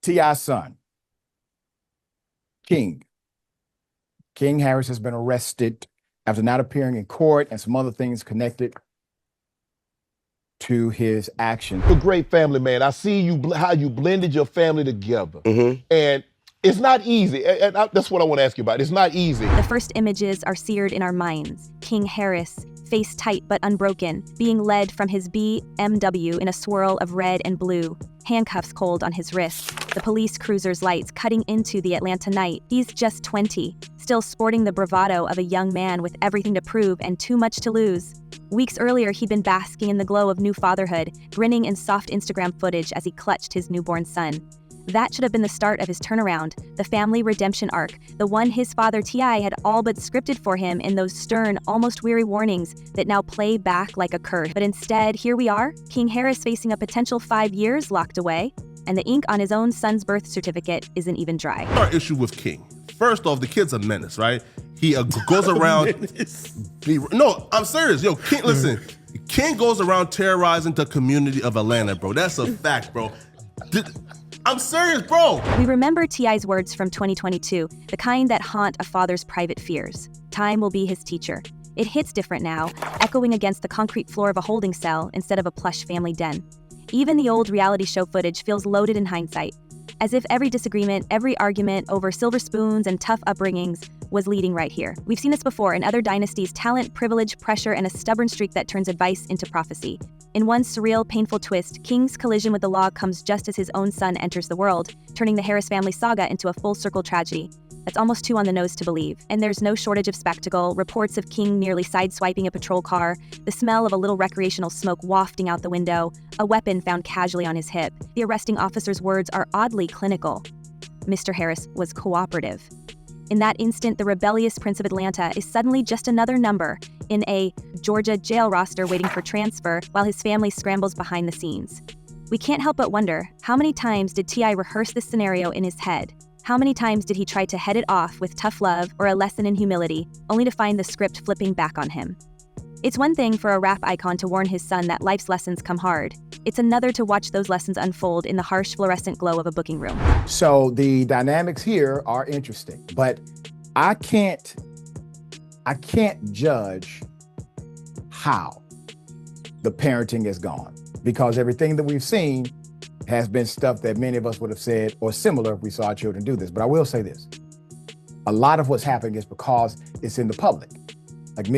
T.I.'s son, King Harris, has been arrested after not appearing in court and some other things connected to his actions. You're a great family man. I see you how you blended your family together. And it's not easy. That's what I want to ask you about. It's not easy. The first images are seared in our minds. King Harris, face tight but unbroken, being led from his BMW in a swirl of red and blue, handcuffs cold on his wrists, the police cruiser's lights cutting into the Atlanta night. He's just 20, still sporting the bravado of a young man with everything to prove and too much to lose. Weeks earlier, he'd been basking in the glow of new fatherhood, grinning in soft Instagram footage as he clutched his newborn son. That should have been the start of his turnaround, the family redemption arc, the one his father T.I. had all but scripted for him in those stern, almost weary warnings that now play back like a curse. But instead, here we are, King Harris facing a potential 5 years locked away, and the ink on his own son's birth certificate isn't even dry. Our issue with King. First off, the kid's a menace, right? He goes around. No, I'm serious. Yo, King, listen. King goes around terrorizing the community of Atlanta, bro. That's a fact, bro. I'm serious, bro. We remember T.I.'s words from 2022, the kind that haunt a father's private fears. Time will be his teacher. It hits different now, echoing against the concrete floor of a holding cell instead of a plush family den. Even the old reality show footage feels loaded in hindsight, as if every disagreement, every argument over silver spoons and tough upbringings was leading right here. We've seen this before in other dynasties: talent, privilege, pressure, and a stubborn streak that turns advice into prophecy. In one surreal, painful twist, King's collision with the law comes just as his own son enters the world, turning the Harris family saga into a full-circle tragedy. That's almost too on the nose to believe. And there's no shortage of spectacle, reports of King nearly sideswiping a patrol car, the smell of a little recreational smoke wafting out the window, a weapon found casually on his hip. The arresting officer's words are oddly clinical. Mr. Harris was cooperative. In that instant, the rebellious Prince of Atlanta is suddenly just another number in a Georgia jail roster waiting for transfer while his family scrambles behind the scenes. We can't help but wonder, how many times did T.I. rehearse this scenario in his head? How many times did he try to head it off with tough love or a lesson in humility, only to find the script flipping back on him? It's one thing for a rap icon to warn his son that life's lessons come hard. It's another to watch those lessons unfold in the harsh fluorescent glow of a booking room. So the dynamics here are interesting, but I can't judge how the parenting has gone, because everything that we've seen has been stuff that many of us would have said or similar if we saw our children do this. But I will say this: a lot of what's happening is because it's in the public. Like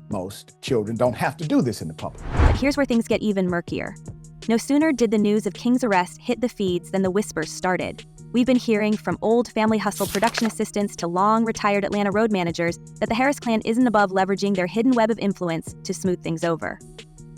most children don't have to do this in the public. But here's where things get even murkier. No sooner did the news of King's arrest hit the feeds than the whispers started. We've been hearing from old Family Hustle production assistants to long retired Atlanta road managers that the Harris clan isn't above leveraging their hidden web of influence to smooth things over.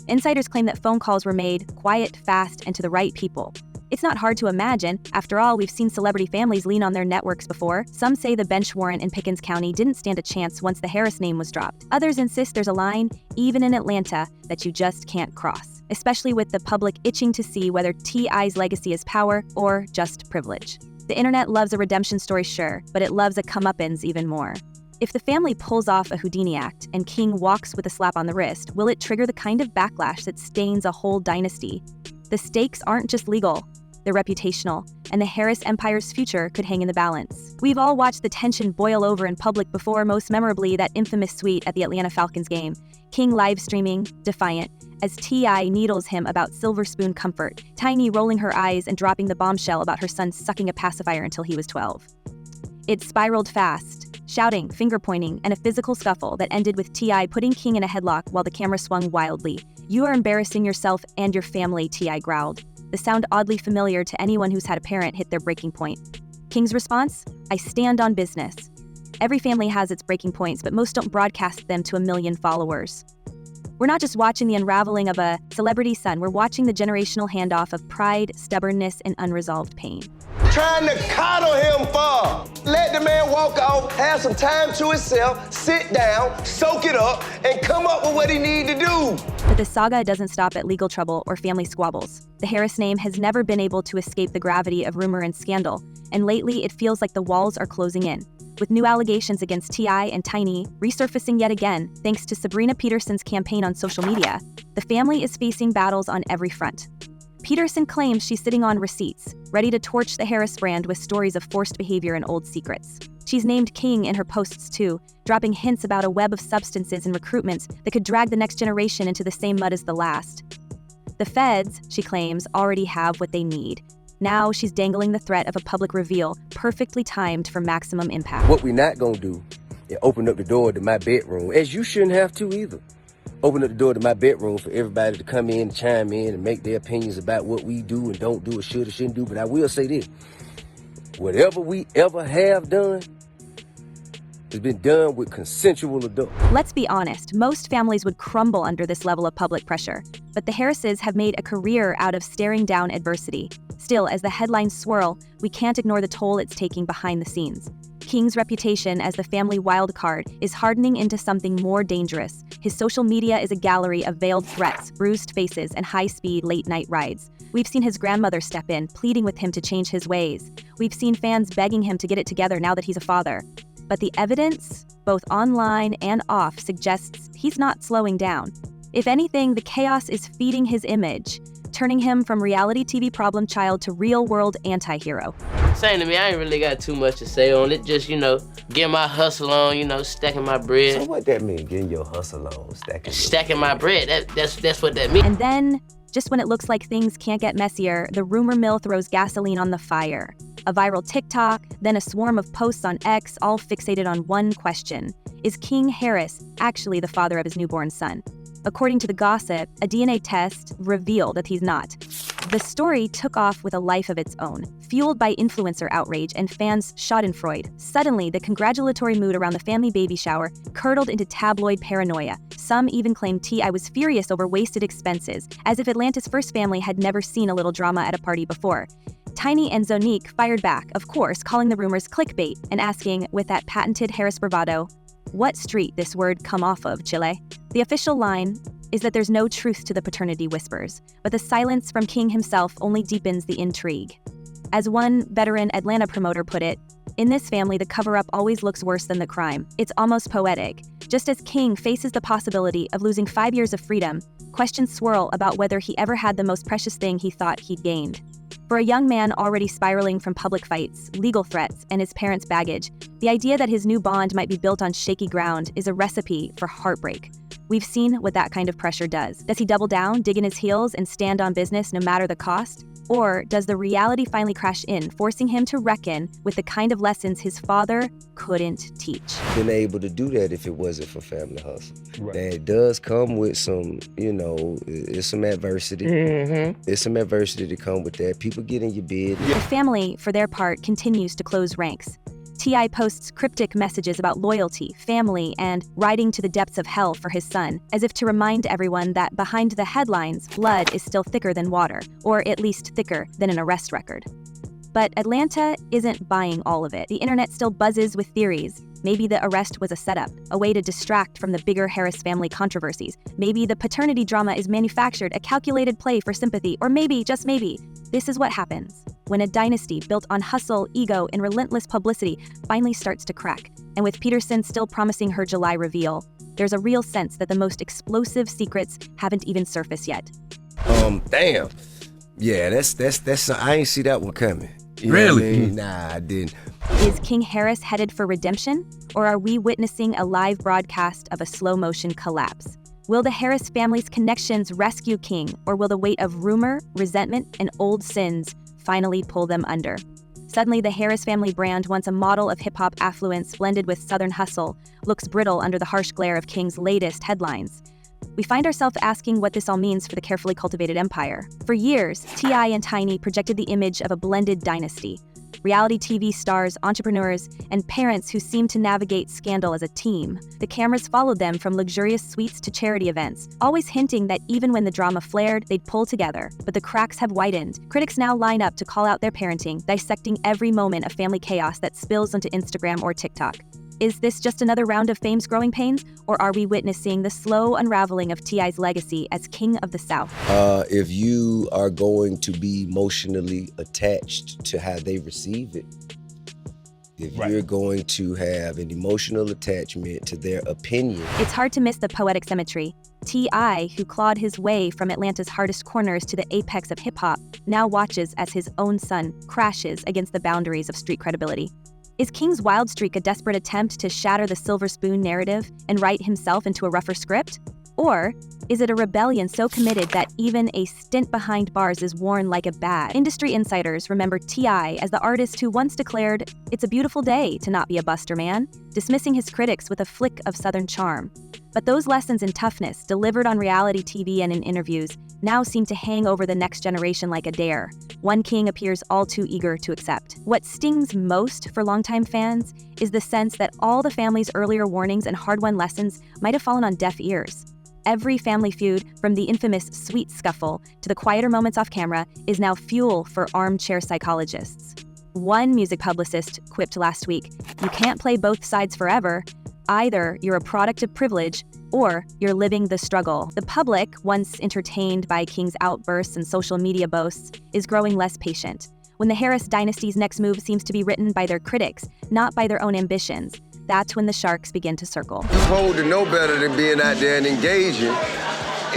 Insiders claim that phone calls were made quiet, fast, and to the right people. It's not hard to imagine. After all, we've seen celebrity families lean on their networks before. Some say the bench warrant in Pickens County didn't stand a chance once the Harris name was dropped. Others insist there's a line, even in Atlanta, that you just can't cross, especially with the public itching to see whether T.I.'s legacy is power or just privilege. The internet loves a redemption story, sure, but it loves a comeuppance even more. If the family pulls off a Houdini act and King walks with a slap on the wrist, will it trigger the kind of backlash that stains a whole dynasty? The stakes aren't just legal. They're reputational, and the Harris Empire's future could hang in the balance. We've all watched the tension boil over in public before, most memorably that infamous suite at the Atlanta Falcons game. King live streaming, defiant, as T.I. needles him about silver spoon comfort, Tiny rolling her eyes and dropping the bombshell about her son sucking a pacifier until he was 12. It spiraled fast, shouting, finger-pointing, and a physical scuffle that ended with T.I. putting King in a headlock while the camera swung wildly. "You are embarrassing yourself and your family," T.I. growled, the sound oddly familiar to anyone who's had a parent hit their breaking point. King's response? "I stand on business." Every family has its breaking points, but most don't broadcast them to 1 million followers. We're not just watching the unraveling of a celebrity son, we're watching the generational handoff of pride, stubbornness, and unresolved pain. Trying to coddle him for. Let the man walk off, have some time to himself, sit down, soak it up, and come up with what he need to do. But the saga doesn't stop at legal trouble or family squabbles. The Harris name has never been able to escape the gravity of rumor and scandal, and lately it feels like the walls are closing in, with new allegations against T.I. and Tiny resurfacing yet again thanks to Sabrina Peterson's campaign on social media. The family is facing battles on every front. Peterson claims she's sitting on receipts, ready to torch the Harris brand with stories of forced behavior and old secrets. She's named King in her posts too, dropping hints about a web of substances and recruitments that could drag the next generation into the same mud as the last. The feds, she claims, already have what they need. Now she's dangling the threat of a public reveal, perfectly timed for maximum impact. What we're not gonna do is open up the door to my bedroom, as you shouldn't have to either. Open up the door to my bedroom for everybody to come in and chime in and make their opinions about what we do and don't do or should or shouldn't do. But I will say this, whatever we ever have done, it's been done with consensual adults. Let's be honest, most families would crumble under this level of public pressure, but the Harrises have made a career out of staring down adversity. Still, as the headlines swirl, we can't ignore the toll it's taking behind the scenes. King's reputation as the family wildcard is hardening into something more dangerous. His social media is a gallery of veiled threats, bruised faces, and high-speed late-night rides. We've seen his grandmother step in, pleading with him to change his ways. We've seen fans begging him to get it together now that he's a father. But the evidence, both online and off, suggests he's not slowing down. If anything, the chaos is feeding his image, turning him from reality TV problem child to real-world anti-hero. Saying to me, I ain't really got too much to say on it. Just, getting my hustle on, stacking my bread. So what that mean, getting your hustle on, Stacking my bread, that's what that means. And then, just when it looks like things can't get messier, the rumor mill throws gasoline on the fire. A viral TikTok, then a swarm of posts on X, all fixated on one question. Is King Harris actually the father of his newborn son? According to the gossip, a DNA test revealed that he's not. The story took off with a life of its own, fueled by influencer outrage and fans' schadenfreude. Suddenly, the congratulatory mood around the family baby shower curdled into tabloid paranoia. Some even claimed T.I. was furious over wasted expenses, as if Atlanta's first family had never seen a little drama at a party before. Tiny and Zonique fired back, of course, calling the rumors clickbait and asking, with that patented Harris bravado, what street this word come off of, Chile? The official line is that there's no truth to the paternity whispers, but the silence from King himself only deepens the intrigue. As one veteran Atlanta promoter put it, in this family, the cover-up always looks worse than the crime. It's almost poetic. Just as King faces the possibility of losing 5 years of freedom, questions swirl about whether he ever had the most precious thing he thought he'd gained. For a young man already spiraling from public fights, legal threats, and his parents' baggage, the idea that his new bond might be built on shaky ground is a recipe for heartbreak. We've seen what that kind of pressure does. Does he double down, dig in his heels, and stand on business no matter the cost? Or does the reality finally crash in, forcing him to reckon with the kind of lessons his father couldn't teach? Been able to do that if it wasn't for family hustle. Right. That does come with some, it's some adversity. Mm-hmm. There's some adversity to come with that. People get in your bed. The family, for their part, continues to close ranks. T.I. posts cryptic messages about loyalty, family, and riding to the depths of hell for his son, as if to remind everyone that behind the headlines, blood is still thicker than water, or at least thicker than an arrest record. But Atlanta isn't buying all of it. The internet still buzzes with theories. Maybe the arrest was a setup, a way to distract from the bigger Harris family controversies. Maybe the paternity drama is manufactured, a calculated play for sympathy, or maybe, just maybe, this is what happens when a dynasty built on hustle, ego, and relentless publicity finally starts to crack. And with Peterson still promising her July reveal, there's a real sense that the most explosive secrets haven't even surfaced yet. Damn. Yeah, that's I ain't see that one coming. You Really? know what I mean? Nah, I didn't. Is King Harris headed for redemption, or are we witnessing a live broadcast of a slow-motion collapse? Will the Harris family's connections rescue King, or will the weight of rumor, resentment, and old sins finally pull them under? Suddenly, the Harris family brand, once a model of hip-hop affluence blended with Southern hustle, looks brittle under the harsh glare of King's latest headlines. We find ourselves asking what this all means for the carefully cultivated empire. For years, T.I. and Tiny projected the image of a blended dynasty. Reality TV stars, entrepreneurs, and parents who seemed to navigate scandal as a team. The cameras followed them from luxurious suites to charity events, always hinting that even when the drama flared, they'd pull together. But the cracks have widened. Critics now line up to call out their parenting, dissecting every moment of family chaos that spills onto Instagram or TikTok. Is this just another round of fame's growing pains, or are we witnessing the slow unraveling of T.I.'s legacy as King of the South? If you are going to be emotionally attached to how they receive it, if you're going to have an emotional attachment to their opinion. It's hard to miss the poetic symmetry. T.I., who clawed his way from Atlanta's hardest corners to the apex of hip-hop, now watches as his own son crashes against the boundaries of street credibility. Is King's wild streak a desperate attempt to shatter the silver spoon narrative and write himself into a rougher script? Or is it a rebellion so committed that even a stint behind bars is worn like a badge? Industry insiders remember T.I. as the artist who once declared, "It's a beautiful day to not be a buster man," dismissing his critics with a flick of Southern charm. But those lessons in toughness, delivered on reality TV and in interviews, now seem to hang over the next generation like a dare. One King appears all too eager to accept. What stings most for longtime fans is the sense that all the family's earlier warnings and hard-won lessons might have fallen on deaf ears. Every family feud, from the infamous sweet scuffle to the quieter moments off camera, is now fuel for armchair psychologists. One music publicist quipped last week, "You can't play both sides forever. Either you're a product of privilege, or you're living the struggle." The public, once entertained by King's outbursts and social media boasts, is growing less patient. When the Harris dynasty's next move seems to be written by their critics, not by their own ambitions, that's when the sharks begin to circle. You're supposed to know better than being out there and engaging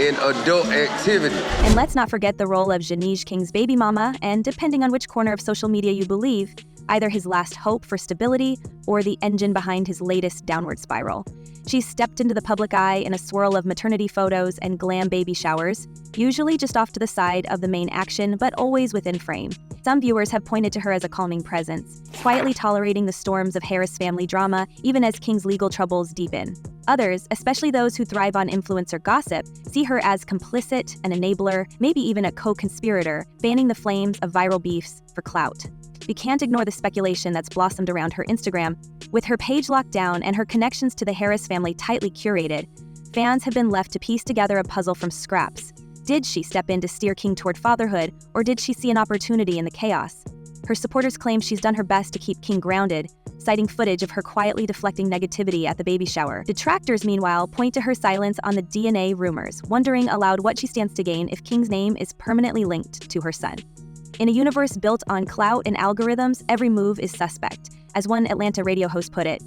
in adult activity. And let's not forget the role of Janice King's baby mama, and depending on which corner of social media you believe, either his last hope for stability or the engine behind his latest downward spiral. She's stepped into the public eye in a swirl of maternity photos and glam baby showers, usually just off to the side of the main action, but always within frame. Some viewers have pointed to her as a calming presence, quietly tolerating the storms of Harris family drama, even as King's legal troubles deepen. Others, especially those who thrive on influencer gossip, see her as complicit, an enabler, maybe even a co-conspirator, fanning the flames of viral beefs for clout. We can't ignore the speculation that's blossomed around her Instagram. With her page locked down and her connections to the Harris family tightly curated, fans have been left to piece together a puzzle from scraps. Did she step in to steer King toward fatherhood, or did she see an opportunity in the chaos? Her supporters claim she's done her best to keep King grounded, citing footage of her quietly deflecting negativity at the baby shower. Detractors, meanwhile, point to her silence on the DNA rumors, wondering aloud what she stands to gain if King's name is permanently linked to her son. In a universe built on clout and algorithms, every move is suspect. As one Atlanta radio host put it,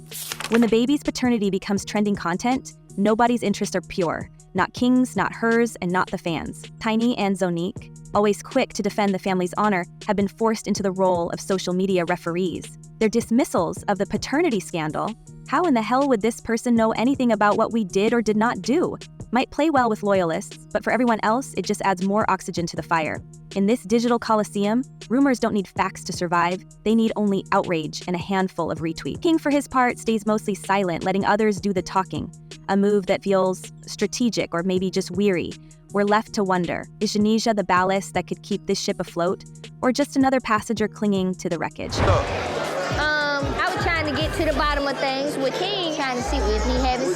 "When the baby's paternity becomes trending content, nobody's interests are pure. Not King's, not hers, and not the fans." Tiny and Zonique, always quick to defend the family's honor, have been forced into the role of social media referees. Their dismissals of the paternity scandal, "How in the hell would this person know anything about what we did or did not do?" might play well with loyalists, but for everyone else, it just adds more oxygen to the fire. In this digital coliseum, rumors don't need facts to survive. They need only outrage and a handful of retweets. King, for his part, stays mostly silent, letting others do the talking, a move that feels strategic or maybe just weary. We're left to wonder, is Janisha the ballast that could keep this ship afloat, or just another passenger clinging to the wreckage? I was trying to get to the bottom of things with King, trying to see if he having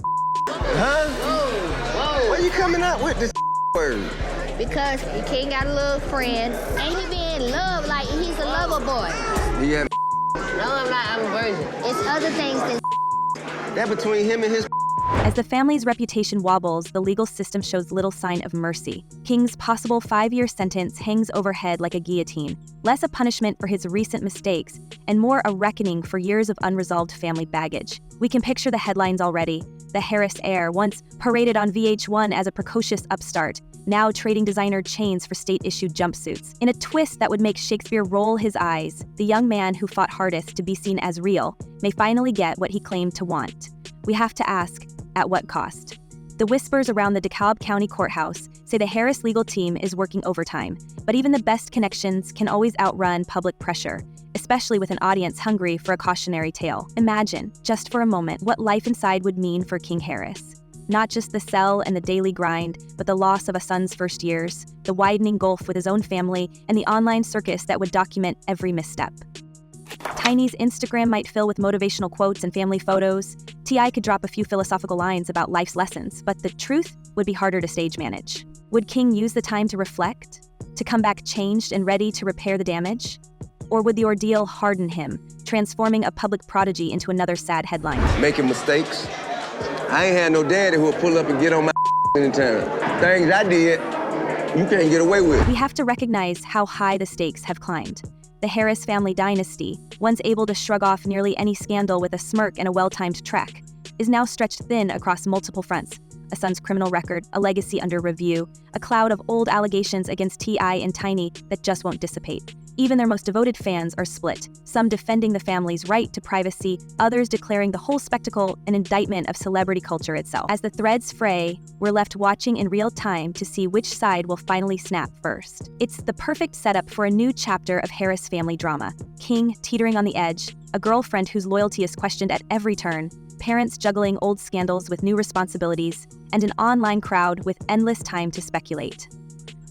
Huh? Whoa. Why you coming out with this word? because King got a little friend. Ain't he being loved like he's a lover boy? Yeah, No, I'm not. I'm a virgin. It's other things than that between him and his. As the family's reputation wobbles, the legal system shows little sign of mercy. King's possible 5-year sentence hangs overhead like a guillotine, less a punishment for his recent mistakes, and more a reckoning for years of unresolved family baggage. We can picture the headlines already. The Harris heir, once paraded on VH1 as a precocious upstart, now trading designer chains for state-issued jumpsuits. In a twist that would make Shakespeare roll his eyes, the young man who fought hardest to be seen as real may finally get what he claimed to want. We have to ask, at what cost? The whispers around the DeKalb County Courthouse say the Harris legal team is working overtime, but even the best connections can always outrun public pressure, especially with an audience hungry for a cautionary tale. Imagine, just for a moment, what life inside would mean for King Harris. Not just the cell and the daily grind, but the loss of a son's first years, the widening gulf with his own family, and the online circus that would document every misstep. Tiny's Instagram might fill with motivational quotes and family photos. T.I. could drop a few philosophical lines about life's lessons, but the truth would be harder to stage manage. Would King use the time to reflect? To come back changed and ready to repair the damage? Or would the ordeal harden him, transforming a public prodigy into another sad headline? Making mistakes. I ain't had no daddy who'll pull up and get on my anytime. Things I did, you can't get away with. We have to recognize how high the stakes have climbed. the Harris family dynasty, once able to shrug off nearly any scandal with a smirk and a well-timed trek, is now stretched thin across multiple fronts. A son's criminal record, a legacy under review, a cloud of old allegations against T.I. and Tiny that just won't dissipate. Even their most devoted fans are split, some defending the family's right to privacy, others declaring the whole spectacle an indictment of celebrity culture itself. As the threads fray, we're left watching in real time to see which side will finally snap first. It's the perfect setup for a new chapter of Harris family drama. King teetering on the edge, a girlfriend whose loyalty is questioned at every turn, parents juggling old scandals with new responsibilities, and an online crowd with endless time to speculate.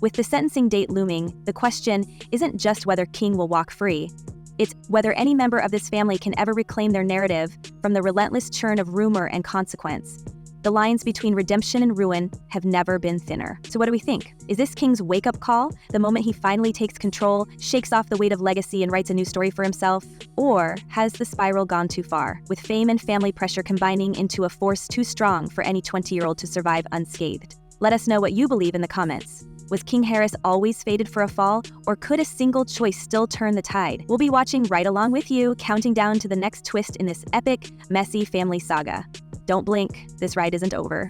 With the sentencing date looming, the question isn't just whether King will walk free. It's whether any member of this family can ever reclaim their narrative from the relentless churn of rumor and consequence. The lines between redemption and ruin have never been thinner. So what do we think? Is this King's wake-up call, the moment he finally takes control, shakes off the weight of legacy and writes a new story for himself? Or has the spiral gone too far, with fame and family pressure combining into a force too strong for any 20-year-old to survive unscathed? Let us know what you believe in the comments. Was King Harris always fated for a fall, or could a single choice still turn the tide? We'll be watching right along with you, counting down to the next twist in this epic, messy family saga. Don't blink, this ride isn't over.